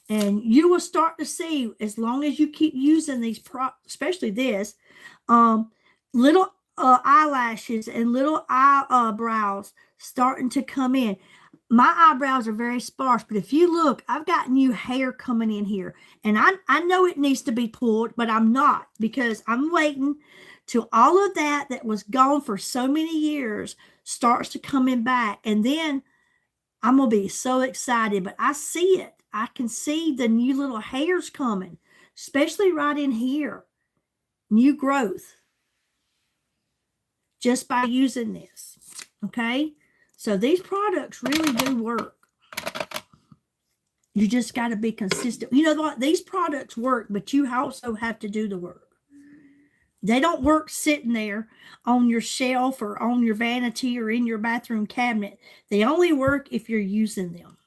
And you will start to see, as long as you keep using these, especially this, little eyelashes and little eyebrows starting to come in. my eyebrows are very sparse, but if you look, I've got new hair coming in here. And I know it needs to be pulled, but I'm not, because I'm waiting till all of that was gone for so many years starts to coming back. And then I'm going to be so excited. But I see it. I can see the new little hairs coming, especially right in here. New growth just by using this. Okay? So these products really do work. You just got to be consistent. You know what? These products work, but you also have to do the work. They don't work sitting there on your shelf or on your vanity or in your bathroom cabinet. They only work if you're using them.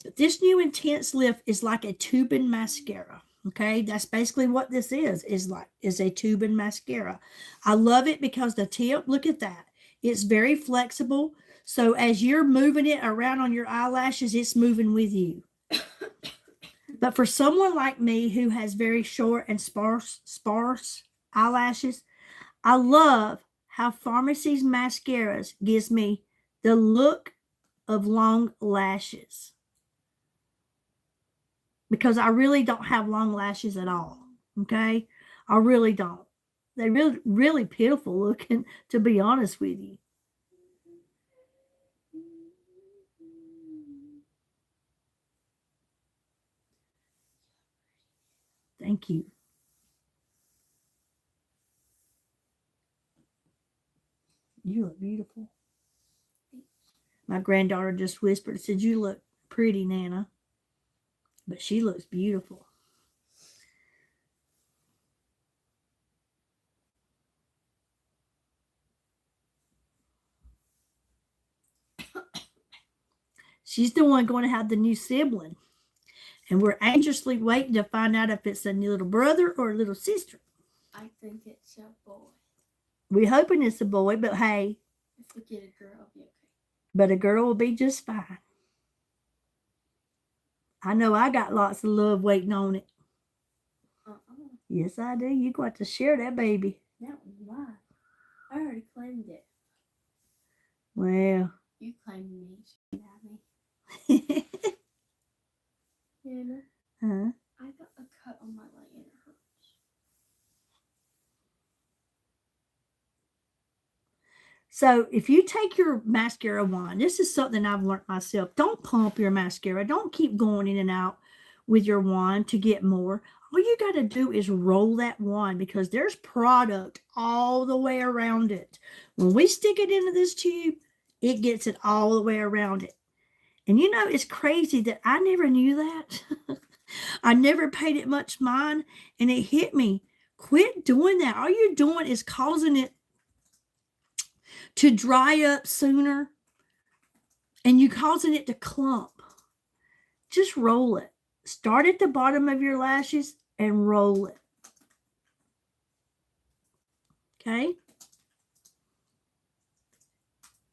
But this new Intense Lift is like a tubing mascara. Okay, that's basically what this is a tubing mascara. I love it because the tip, look at that. It's very flexible. So as you're moving it around on your eyelashes, it's moving with you. But for someone like me who has very short and sparse eyelashes, I love how Pharmacy's mascaras gives me the look of long lashes. Because I really don't have long lashes at all. Okay? I really don't. They're really, really pitiful looking, to be honest with you. Thank you. You look beautiful. My granddaughter just whispered, said, "You look pretty, Nana." But she looks beautiful. She's the one going to have the new sibling. And we're anxiously waiting to find out if it's a little brother or a little sister. I think it's a boy. We're hoping it's a boy, but hey. If we get a girl, it'll be okay. But a girl will be just fine. I know I got lots of love waiting on it. Yes, I do. You got to share that baby. That was mine. I already claimed it. Well. You claimed me. You had me. Anna, Huh? I got a cut on my leg and it hurts. So if you take your mascara wand, this is something I've learned myself. Don't pump your mascara. Don't keep going in and out with your wand to get more. All you got to do is roll that wand, because there's product all the way around it. When we stick it into this tube, it gets it all the way around it. And you know, it's crazy that I never knew that. I never paid it much mind, and it hit me. Quit doing that. All you're doing is causing it to dry up sooner, and you causing it to clump. Just roll it. Start at the bottom of your lashes and roll it. Okay?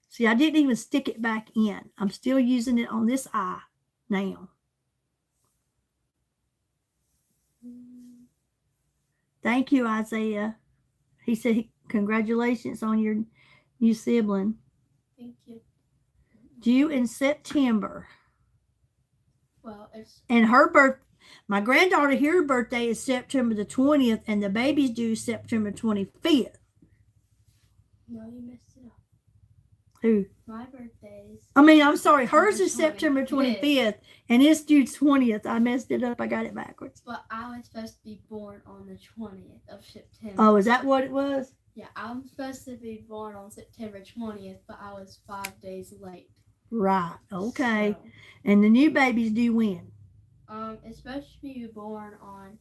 See, I didn't even stick it back in. I'm still using it on this eye now. Thank you, Isaiah. He said, congratulations on your new sibling. Thank you. Due in September. Well, it's... And my granddaughter, her birthday is September the 20th, and the baby's due September 25th. No, you messed it up. Who? My birthday's... I'm sorry. Hers is September 25th, and it's due 20th. I messed it up. I got it backwards. But I was supposed to be born on the 20th of September. Oh, is that what it was? Yeah, I'm supposed to be born on September 20th, but I was 5 days late. Right. Okay. So, and the new baby's due when? It's supposed to be born on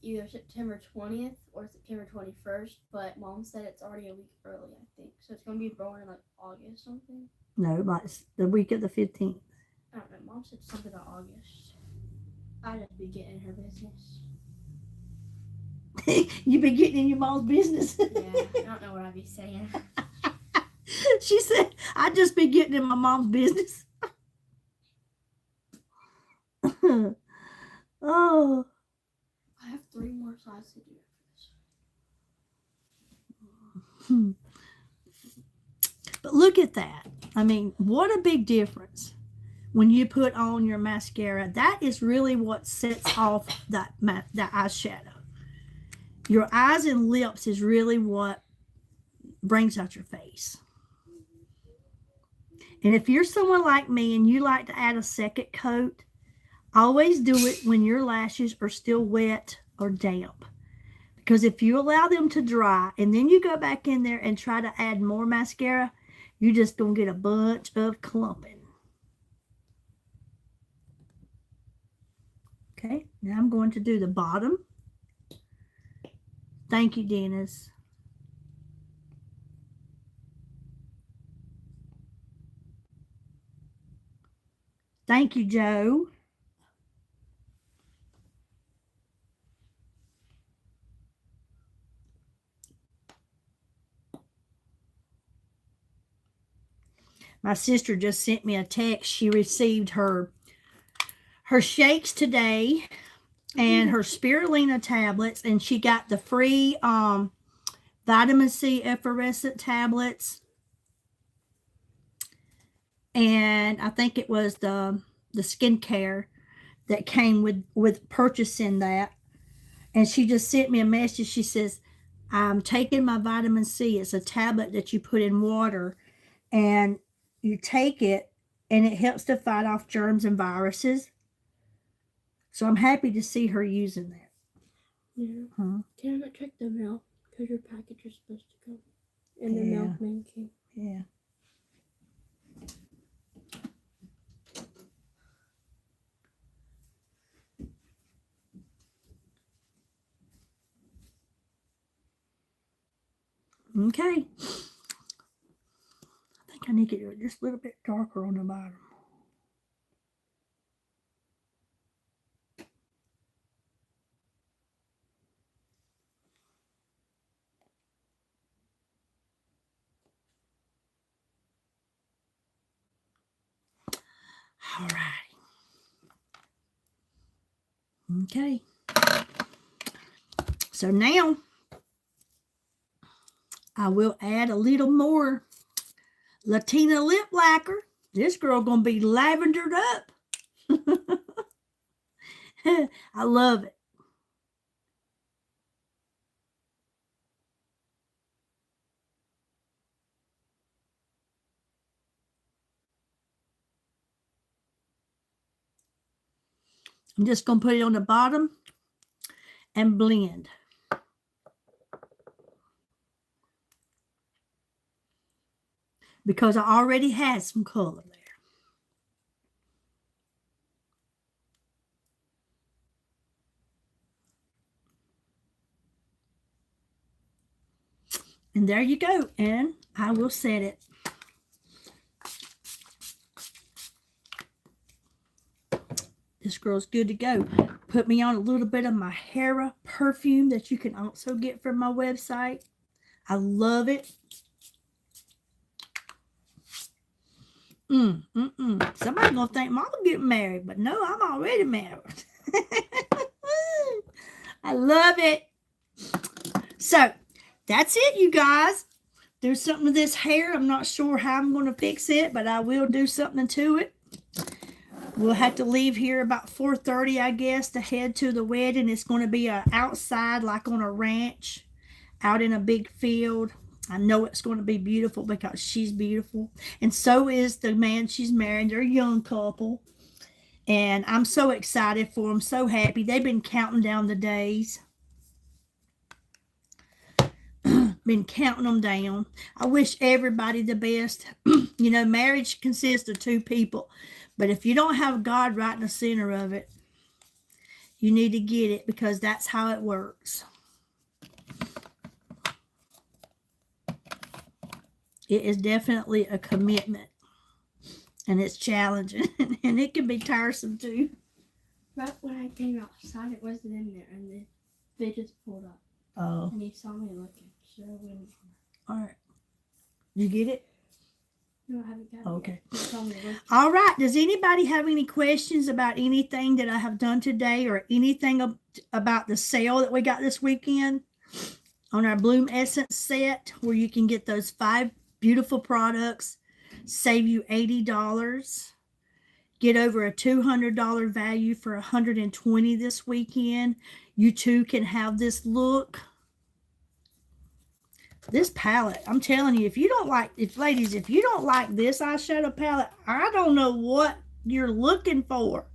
either September 20th or September 21st, but Mom said it's already a week early, I think. So it's going to be born in like August something. No, like the week of the 15th. I don't know. Mom said something about August. I just be getting in her business. You be getting in your mom's business. Yeah, I don't know what I be saying. She said, I just be getting in my mom's business. Oh. I have 3 more sides to do for this. But look at that. I mean, what a big difference when you put on your mascara. That is really what sets off that eyeshadow. Your eyes and lips is really what brings out your face. And if you're someone like me and you like to add a second coat, always do it when your lashes are still wet or damp. Because if you allow them to dry and then you go back in there and try to add more mascara, you're just going to get a bunch of clumping. Okay, now I'm going to do the bottom. Thank you, Dennis. Thank you, Joe. My sister just sent me a text. She received her shakes today and her spirulina tablets, and she got the free vitamin C effervescent tablets. And I think it was the skincare that came with purchasing that. And she just sent me a message. She says, I'm taking my vitamin C. It's a tablet that you put in water, and you take it, and it helps to fight off germs and viruses. So I'm happy to see her using that. Yeah. Huh? Can I check the mail? Because your package is supposed to come. And the mailman came. Yeah. Okay. I think I need to get it just a little bit darker on the bottom. All right. Okay. So now I will add a little more Latina lip lacquer. This girl gonna be lavendered up. I love it. I'm just gonna put it on the bottom and blend. Because I already had some color there. And there you go. And I will set it. This girl's good to go. Put me on a little bit of my Hera perfume that you can also get from my website. I love it. Somebody's gonna think Mama getting married, but no, I'm already married. I love it. So that's it, you guys. There's something to this hair. I'm not sure how I'm going to fix it, but I will do something to it. We'll have to leave here about 4:30, I guess, to head to the wedding. It's going to be outside, like on a ranch, out in a big field. I know it's going to be beautiful because she's beautiful. And so is the man she's married. They're a young couple. And I'm so excited for them, so happy. They've been counting down the days. Been counting them down. I wish everybody the best. You know, marriage consists of two people. But if you don't have God right in the center of it, you need to get it, because that's how it works. It is definitely a commitment. And it's challenging. And it can be tiresome too. Right when I came outside, it wasn't in there. And they just pulled up. Oh. And he saw me looking. So I went. All right. You get it? No, I haven't got it. Okay. Yet. He saw me looking. All right. Does anybody have any questions about anything that I have done today, or anything about the sale that we got this weekend on our Bloom Essence set, where you can get those 5 beautiful products, save you $80. Get over a $200 value for $120 this weekend. You too can have this look. This palette, I'm telling you, if you don't like this eyeshadow palette, I don't know what you're looking for.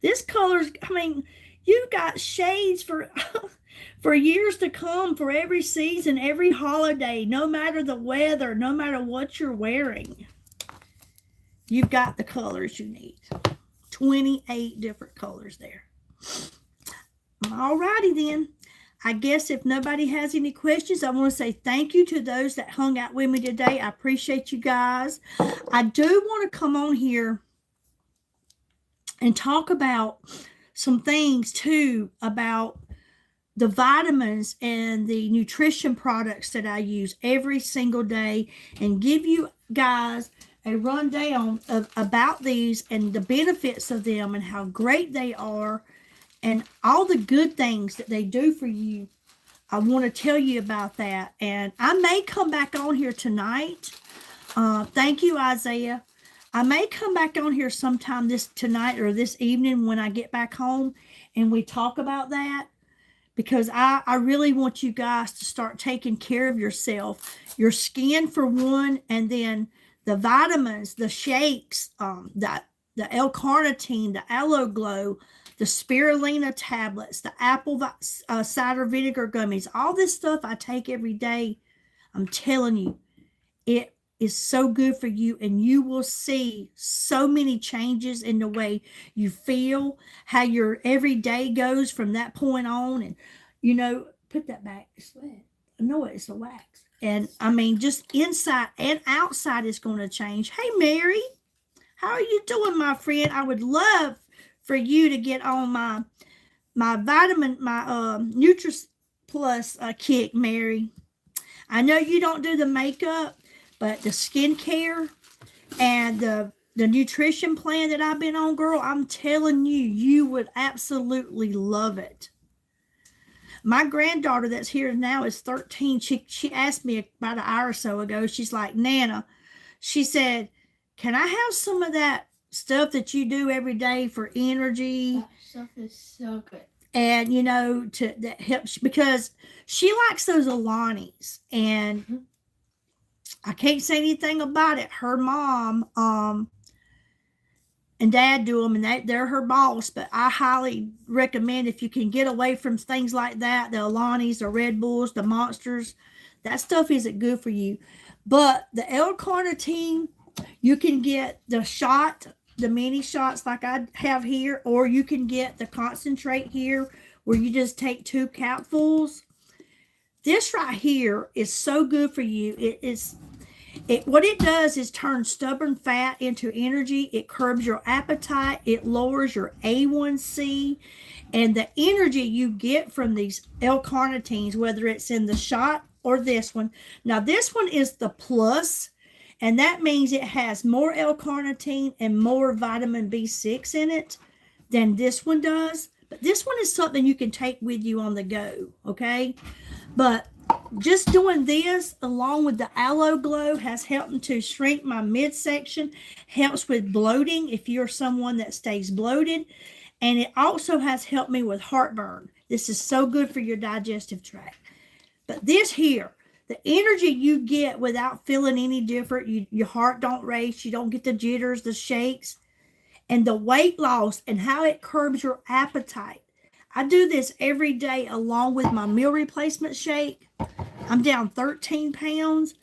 This color's, I mean, you got shades for for years to come, for every season, every holiday, no matter the weather, no matter what you're wearing. You've got the colors you need. 28 different colors there. All righty then. I guess if nobody has any questions, I want to say thank you to those that hung out with me today. I appreciate you guys. I do want to come on here and talk about some things too, about the vitamins and the nutrition products that I use every single day, and give you guys a rundown about these and the benefits of them and how great they are and all the good things that they do for you. I want to tell you about that. And I may come back on here tonight. Thank you, Isaiah. I may come back on here sometime tonight or this evening when I get back home and we talk about that, because I really want you guys to start taking care of yourself, your skin for one, and then the vitamins, the shakes, the L-carnitine, the Aloe Glow, the spirulina tablets, the apple cider vinegar gummies, all this stuff I take every day. I'm telling you, it is so good for you, and you will see so many changes in the way you feel, how your every day goes from that point on. And, you know, put that back. It's wet. No, it's a wax. And, I mean, just inside and outside is going to change. Hey, Mary, how are you doing, my friend? I would love for you to get on my vitamin, my NutriPlus kick, Mary. I know you don't do the makeup, but the skincare and the nutrition plan that I've been on, girl, I'm telling you, you would absolutely love it. My granddaughter that's here now is 13. She asked me about an hour or so ago. She's like, Nana, she said, can I have some of that stuff that you do every day for energy? That stuff is so good. And, you know, that helps, because she likes those Alani's. And I can't say anything about it. Her mom and dad do them, and they're her boss. But I highly recommend, if you can get away from things like that, the Alani's, the Red Bulls, the Monsters, that stuff isn't good for you. But the L-carnitine, you can get the shot, the mini shots like I have here, or you can get the concentrate here where you just take 2 capfuls. This right here is so good for you. What it does is turn stubborn fat into energy. It curbs your appetite. It lowers your A1C. And the energy you get from these L-carnitines, whether it's in the shot or this one. Now, this one is the plus, and that means it has more L-carnitine and more vitamin B6 in it than this one does. But this one is something you can take with you on the go, okay? But just doing this along with the Aloe Glow has helped to shrink my midsection, helps with bloating if you're someone that stays bloated, and it also has helped me with heartburn. This is so good for your digestive tract. But this here, the energy you get without feeling any different, your heart don't race, you don't get the jitters, the shakes, and the weight loss and how it curbs your appetite. I do this every day along with my meal replacement shake. I'm down 13 pounds.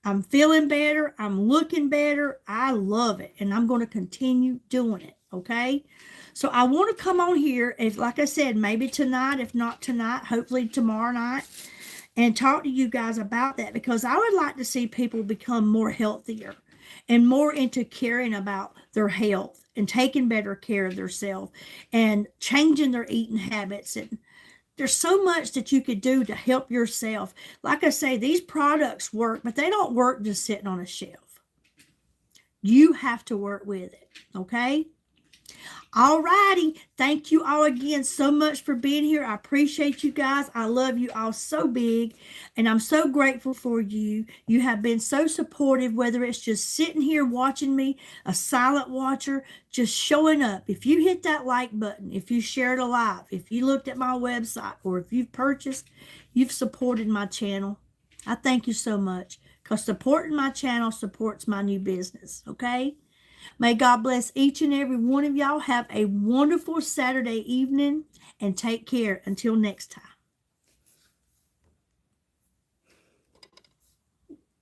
I'm feeling better. I'm looking better. I love it. And I'm going to continue doing it. Okay. So I want to come on here, if, like I said, maybe tonight, if not tonight, hopefully tomorrow night, and talk to you guys about that, because I would like to see people become more healthier and more into caring about their health and taking better care of themselves and changing their eating habits. And there's so much that you could do to help yourself. Like I say, these products work, but they don't work just sitting on a shelf. You have to work with it, okay? All righty. Thank you all again so much for being here. I appreciate you guys. I love you all so big, and I'm so grateful for you. You have been so supportive, whether it's just sitting here watching me, a silent watcher, just showing up. If you hit that like button, if you shared a live, if you looked at my website, or if you've purchased, you've supported my channel. I thank you so much, because supporting my channel supports my new business, okay? May God bless each and every one of y'all. Have a wonderful Saturday evening and take care until next time.